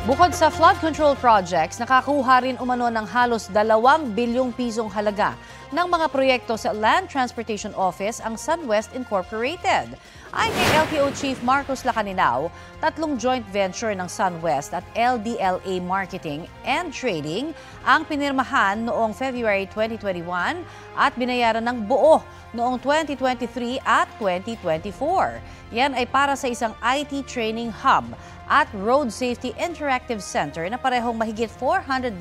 Bukod sa flood control projects, nakakuha rin umano ng halos 2 bilyong pisong halaga ng mga proyekto sa Land Transportation Office ang SunWest Incorporated. Ayon kay LTO Chief Marcos Lacaninaw, 3 joint venture ng SunWest at LDLA Marketing and Trading ang pinirmahan noong February 2021 at binayaran ng buo noong 2023 at 2024. Yan ay para sa isang IT training hub at Road Safety Interactive Center na parehong mahigit 499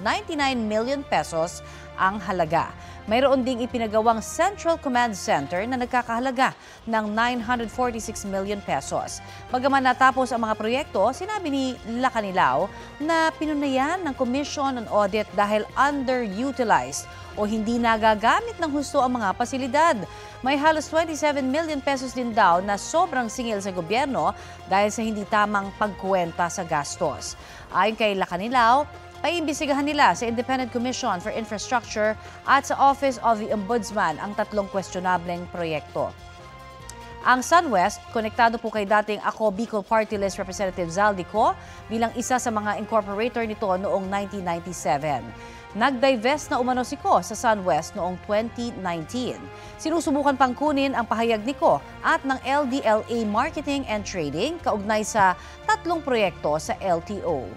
million pesos ang halaga. Mayroon ding ipinagawang Central Command Center na nagkakahalaga ng 946 million pesos. Bagaman natapos ang mga proyekto, sinabi ni Lacanilao na pinunayan ng Commission on Audit dahil underutilized o hindi nagagamit ng husto ang mga pasilidad. May halos 27 million pesos din daw na sobrang singil sa gobyerno dahil sa hindi tamang pagkuwenta sa gastos. Ayon kay Lacanilao, paimbisigahan nila sa Independent Commission for Infrastructure at sa Office of the Ombudsman ang 3 questionableng proyekto. Ang SunWest, konektado po kay dating Ako Bicol Party List Representative Zaldico bilang isa sa mga incorporator nito noong 1997. Nag-divest na umano si Ko sa SunWest noong 2019. Sinusubukan pang kunin ang pahayag ni Ko at ng LDLA Marketing and Trading kaugnay sa 3 proyekto sa LTO.